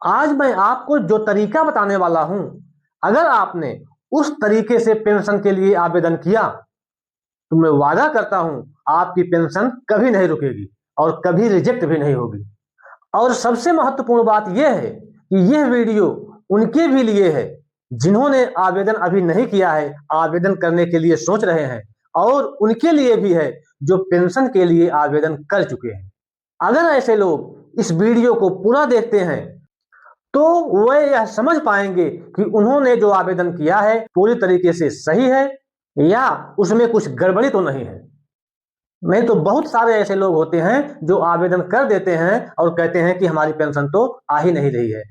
आज मैं आपको जो तरीका बताने वाला हूं, अगर आपने उस तरीके से पेंशन के लिए आवेदन किया तो मैं वादा करता हूं आपकी पेंशन कभी नहीं रुकेगी और कभी रिजेक्ट भी नहीं होगी। और सबसे महत्वपूर्ण बात यह है कि यह वीडियो उनके भी लिए है जिन्होंने आवेदन अभी नहीं किया है, आवेदन करने के लिए सोच रहे हैं, और उनके लिए भी है जो पेंशन के लिए आवेदन कर चुके हैं। अगर ऐसे लोग इस वीडियो को पूरा देखते हैं तो वह यह समझ पाएंगे कि उन्होंने जो आवेदन किया है पूरी तरीके से सही है या उसमें कुछ गड़बड़ी तो नहीं है। नहीं तो बहुत सारे ऐसे लोग होते हैं जो आवेदन कर देते हैं और कहते हैं कि हमारी पेंशन तो आ ही नहीं रही है,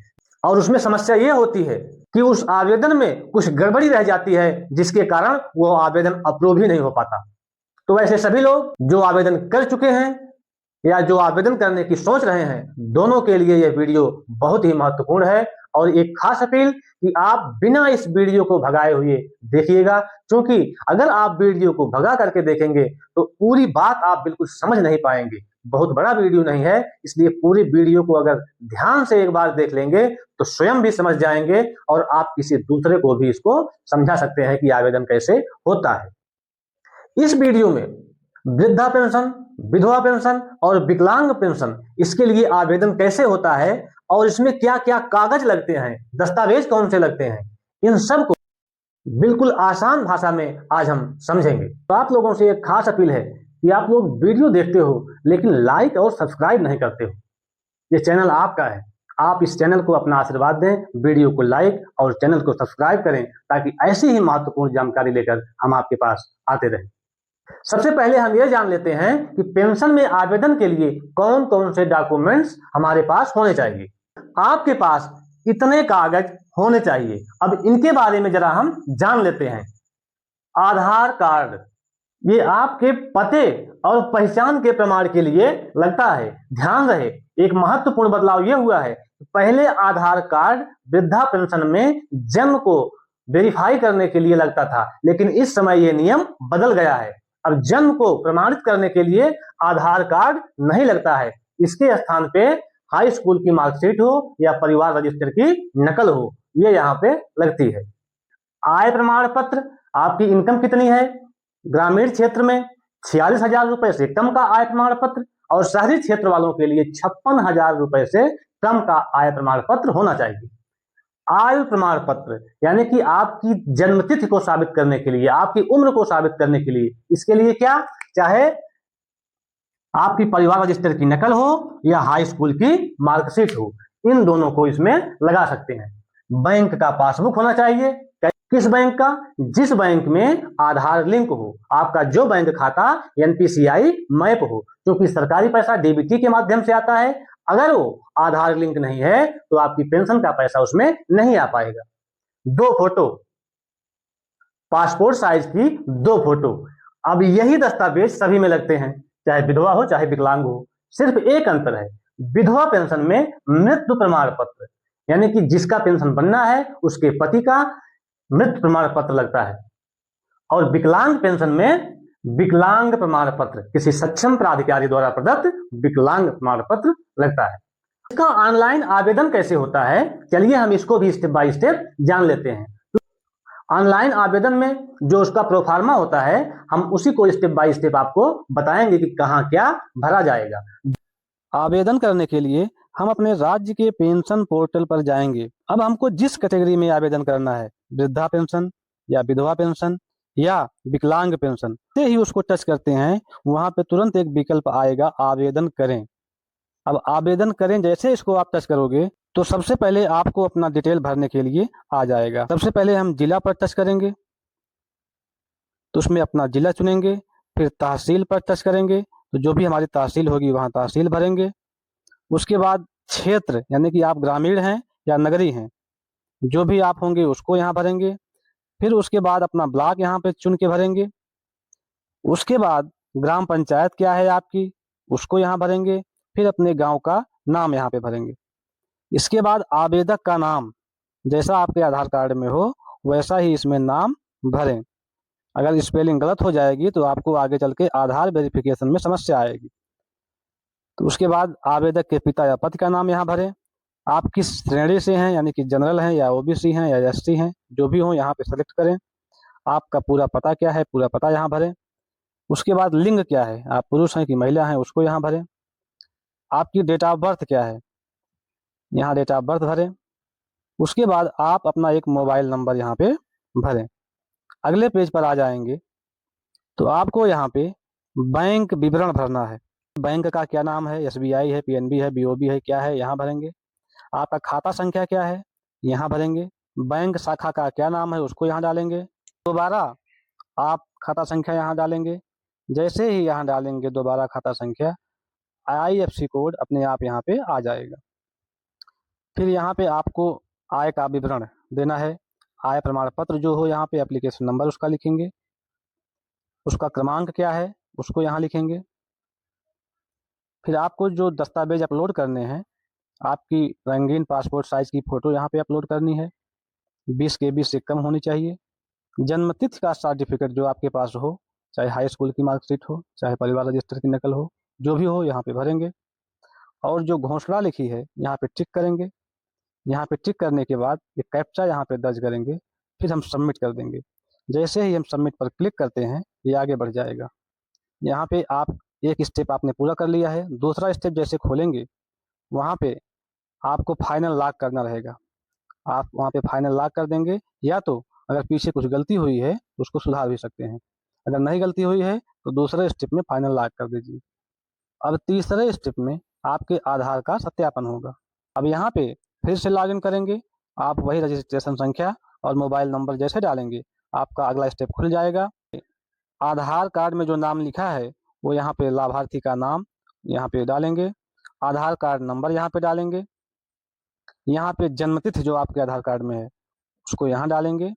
और उसमें समस्या ये होती है कि उस आवेदन में कुछ गड़बड़ी रह जाती है जिसके कारण वो आवेदन अप्रूव ही नहीं हो पाता। तो ऐसे सभी लोग जो आवेदन कर चुके हैं या जो आवेदन करने की सोच रहे हैं, दोनों के लिए यह वीडियो बहुत ही महत्वपूर्ण है। और एक खास अपील कि आप बिना इस वीडियो को भगाए हुए देखिएगा, क्योंकि अगर आप वीडियो को भगा करके देखेंगे तो पूरी बात आप बिल्कुल समझ नहीं पाएंगे। बहुत बड़ा वीडियो नहीं है, इसलिए पूरी वीडियो को अगर ध्यान से एक बार देख लेंगे तो स्वयं भी समझ जाएंगे और आप किसी दूसरे को भी इसको समझा सकते हैं कि आवेदन कैसे होता है। इस वीडियो में वृद्धा पेंशन, विधवा पेंशन और विकलांग पेंशन, इसके लिए आवेदन कैसे होता है और इसमें क्या क्या कागज लगते हैं, दस्तावेज कौन से लगते हैं, इन सब को बिल्कुल आसान भाषा में आज हम समझेंगे। तो आप लोगों से एक खास अपील है कि आप लोग वीडियो देखते हो लेकिन लाइक और सब्सक्राइब नहीं करते हो। ये चैनल आपका है, आप इस चैनल को अपना आशीर्वाद दें, वीडियो को लाइक और चैनल को सब्सक्राइब करें ताकि ऐसी ही महत्वपूर्ण जानकारी लेकर हम आपके पास आते रहें। सबसे पहले हम यह जान लेते हैं कि पेंशन में आवेदन के लिए कौन कौन से डॉक्यूमेंट्स हमारे पास होने चाहिए। आपके पास इतने कागज होने चाहिए। अब इनके बारे में जरा हम जान लेते हैं। आधार कार्ड, ये आपके पते और पहचान के प्रमाण के लिए लगता है। ध्यान रहे, एक महत्वपूर्ण बदलाव यह हुआ है, पहले आधार कार्ड वृद्धा पेंशन में जन्म को वेरीफाई करने के लिए लगता था, लेकिन इस समय यह नियम बदल गया है। अब जन्म को प्रमाणित करने के लिए आधार कार्ड नहीं लगता है, इसके स्थान पे हाई स्कूल की मार्कशीट हो या परिवार रजिस्टर की नकल हो, ये यहाँ पे लगती है। आय प्रमाण पत्र, आपकी इनकम कितनी है, ग्रामीण क्षेत्र में 46,000 रुपए से कम का आय प्रमाण पत्र और शहरी क्षेत्र वालों के लिए 56,000 रुपए से कम का आय प्रमाण पत्र होना चाहिए। आयु प्रमाण पत्र यानी कि आपकी जन्मतिथि को साबित करने के लिए, आपकी उम्र को साबित करने के लिए, इसके लिए क्या, चाहे आपकी परिवार रजिस्टर की नकल हो या हाई स्कूल की मार्कशीट हो, इन दोनों को इसमें लगा सकते हैं। बैंक का पासबुक होना चाहिए। किस बैंक का, जिस बैंक में आधार लिंक हो, आपका जो बैंक खाता एनपीसीआई मैप हो, क्योंकि सरकारी पैसा डीबीटी के माध्यम से आता है। अगर वो आधार लिंक नहीं है तो आपकी पेंशन का पैसा उसमें नहीं आ पाएगा। 2 फोटो, पासपोर्ट साइज की 2 फोटो। अब यही दस्तावेज सभी में लगते हैं, चाहे विधवा हो चाहे विकलांग हो। सिर्फ एक अंतर है, विधवा पेंशन में मृत्यु प्रमाण पत्र यानी कि जिसका पेंशन बनना है उसके पति का मृत्यु प्रमाण पत्र लगता है, और विकलांग पेंशन में विकलांग प्रमाण पत्र, किसी सक्षम प्राधिकारी द्वारा प्रदत्त विकलांग प्रमाण पत्र लगता है। इसका ऑनलाइन आवेदन कैसे होता है, चलिए हम इसको भी स्टेप बाय स्टेप जान लेते हैं। ऑनलाइन आवेदन में जो उसका प्रोफार्मा होता है, हम उसी को स्टेप बाय स्टेप आपको बताएंगे कि कहाँ क्या भरा जाएगा। आवेदन करने के लिए हम अपने राज्य के पेंशन पोर्टल पर जाएंगे। अब हमको जिस कैटेगरी में आवेदन करना है, वृद्धा पेंशन या विधवा पेंशन या विकलांग पेंशन, से ही उसको टच करते हैं, वहां पे तुरंत एक विकल्प आएगा आवेदन करें। अब आवेदन करें जैसे इसको आप टच करोगे तो सबसे पहले आपको अपना डिटेल भरने के लिए आ जाएगा। सबसे पहले हम जिला पर टच करेंगे तो उसमें अपना जिला चुनेंगे, फिर तहसील पर टच करेंगे तो जो भी हमारी तहसील होगी वहाँ तहसील भरेंगे। उसके बाद क्षेत्र यानी कि आप ग्रामीण हैं या नगरी हैं, जो भी आप होंगे उसको यहाँ भरेंगे। फिर उसके बाद अपना ब्लॉक यहाँ पे चुन के भरेंगे। उसके बाद ग्राम पंचायत क्या है आपकी, उसको यहाँ भरेंगे। फिर अपने गांव का नाम यहाँ पे भरेंगे। इसके बाद आवेदक का नाम जैसा आपके आधार कार्ड में हो वैसा ही इसमें नाम भरें। अगर स्पेलिंग गलत हो जाएगी तो आपको आगे चल के आधार वेरिफिकेशन में समस्या आएगी। तो उसके बाद आवेदक के पिता या पति का नाम यहाँ भरें। आप किस श्रेणी से हैं, यानी कि जनरल हैं या ओबीसी हैं या एसटी हैं, जो भी हो यहाँ पे सेलेक्ट करें। आपका पूरा पता क्या है, पूरा पता यहाँ भरें। उसके बाद लिंग क्या है, आप पुरुष हैं कि महिला हैं, उसको यहाँ भरें। आपकी डेट ऑफ बर्थ क्या है, यहाँ डेट ऑफ बर्थ भरें। उसके बाद आप अपना एक मोबाइल नंबर यहाँ पे भरें। अगले पेज पर आ जाएंगे तो आपको यहाँ पे बैंक विवरण भरना है। बैंक का क्या नाम है, एसबीआई है, पीएनबी है, बीओबी है, क्या है, यहाँ भरेंगे। आपका खाता संख्या क्या है, यहाँ भरेंगे। बैंक शाखा का क्या नाम है, उसको यहाँ डालेंगे। दोबारा आप खाता संख्या यहाँ डालेंगे। जैसे ही यहाँ डालेंगे दोबारा खाता संख्या, आईएफएससी कोड अपने आप यहाँ पे आ जाएगा। फिर यहाँ पे आपको आय का विवरण देना है। आय प्रमाण पत्र जो हो, यहाँ पे एप्लीकेशन नंबर उसका लिखेंगे। उसका क्रमांक क्या है, उसको यहाँ लिखेंगे। फिर आपको जो दस्तावेज अपलोड करने हैं, आपकी रंगीन पासपोर्ट साइज की फ़ोटो यहाँ पे अपलोड करनी है, 20 KB से कम होनी चाहिए। जन्मतिथि का सर्टिफिकेट जो आपके पास हो, चाहे हाई स्कूल की मार्कशीट हो, चाहे परिवार रजिस्टर की नकल हो, जो भी हो यहाँ पे भरेंगे। और जो घोषणा लिखी है यहाँ पे टिक करेंगे। यहाँ पे टिक करने के बाद एक कैप्चा यहाँ पे दर्ज करेंगे, फिर हम सबमिट कर देंगे। जैसे ही हम सबमिट पर क्लिक करते हैं, ये आगे बढ़ जाएगा। यहाँ पे आप एक स्टेप आपने पूरा कर लिया है। दूसरा स्टेप जैसे खोलेंगे, वहाँ पे आपको फाइनल लॉक करना रहेगा। आप वहाँ पे फाइनल लॉक कर देंगे, या तो अगर पीछे कुछ गलती हुई है तो उसको सुधार भी सकते हैं। अगर नहीं गलती हुई है तो दूसरे स्टेप में फाइनल लॉक कर दीजिए। अब तीसरे स्टेप में आपके आधार का सत्यापन होगा। अब यहाँ पे फिर से लॉगिन करेंगे। आप वही रजिस्ट्रेशन संख्या और मोबाइल नंबर जैसे डालेंगे, आपका अगला स्टेप खुल जाएगा। आधार कार्ड में जो नाम लिखा है वो यहाँ पे लाभार्थी का नाम यहाँ पे डालेंगे। आधार कार्ड नंबर यहाँ पे डालेंगे। यहाँ पे जन्मतिथि जो आपके आधार कार्ड में है उसको यहाँ डालेंगे।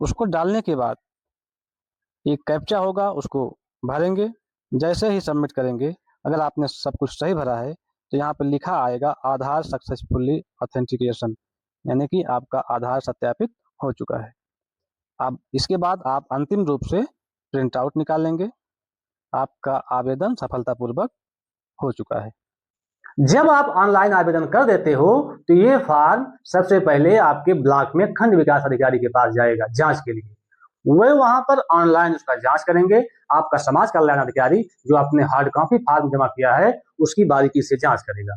उसको डालने के बाद एक कैप्चा होगा, उसको भरेंगे। जैसे ही सबमिट करेंगे, अगर आपने सब कुछ सही भरा है तो यहाँ पे लिखा आएगा आधार सक्सेसफुली ऑथेंटिकेशन, यानी कि आपका आधार सत्यापित हो चुका है। अब इसके बाद आप अंतिम रूप से प्रिंट आउट निकाल लेंगे। आपका आवेदन सफलतापूर्वक हो चुका है। जब आप ऑनलाइन आवेदन कर देते हो तो ये फॉर्म सबसे पहले आपके ब्लॉक में खंड विकास अधिकारी के पास जाएगा जांच के लिए। वे वहां पर ऑनलाइन उसका जांच करेंगे। आपका समाज कल्याण अधिकारी जो आपने हार्ड कॉपी फॉर्म जमा किया है उसकी बारीकी से जांच करेगा।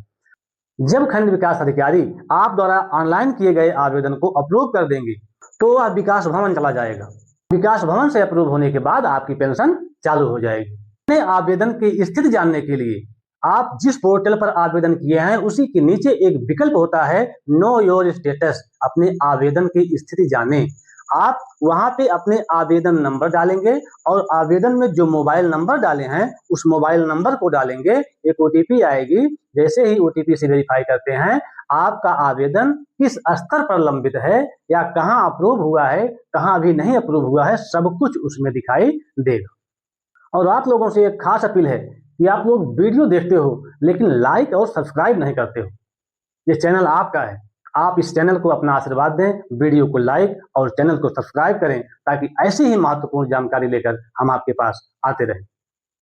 जब खंड विकास अधिकारी आप द्वारा ऑनलाइन किए गए आवेदन को अप्रूव कर देंगे तो वह विकास भवन चला जाएगा। विकास भवन से अप्रूव होने के बाद आपकी पेंशन चालू हो जाएगी। अपने आवेदन की स्थिति जानने के लिए आप जिस पोर्टल पर आवेदन किए हैं उसी के नीचे एक विकल्प होता है नो योर स्टेटस, अपने आवेदन की स्थिति जानें। आप वहां पे अपने आवेदन नंबर डालेंगे और आवेदन में जो मोबाइल नंबर डाले हैं उस मोबाइल नंबर को डालेंगे। एक ओटीपी आएगी। जैसे ही ओटीपी से वेरीफाई करते हैं आपका आवेदन किस स्तर पर लंबित है या कहाँ अप्रूव हुआ है, कहाँ अभी नहीं अप्रूव हुआ है, सब कुछ उसमें दिखाई देगा। और आप लोगों से एक खास अपील है कि आप लोग वीडियो देखते हो लेकिन लाइक और सब्सक्राइब नहीं करते हो। ये चैनल आपका है, आप इस चैनल को अपना आशीर्वाद दें, वीडियो को लाइक और चैनल को सब्सक्राइब करें ताकि ऐसी ही महत्वपूर्ण जानकारी लेकर हम आपके पास आते रहें।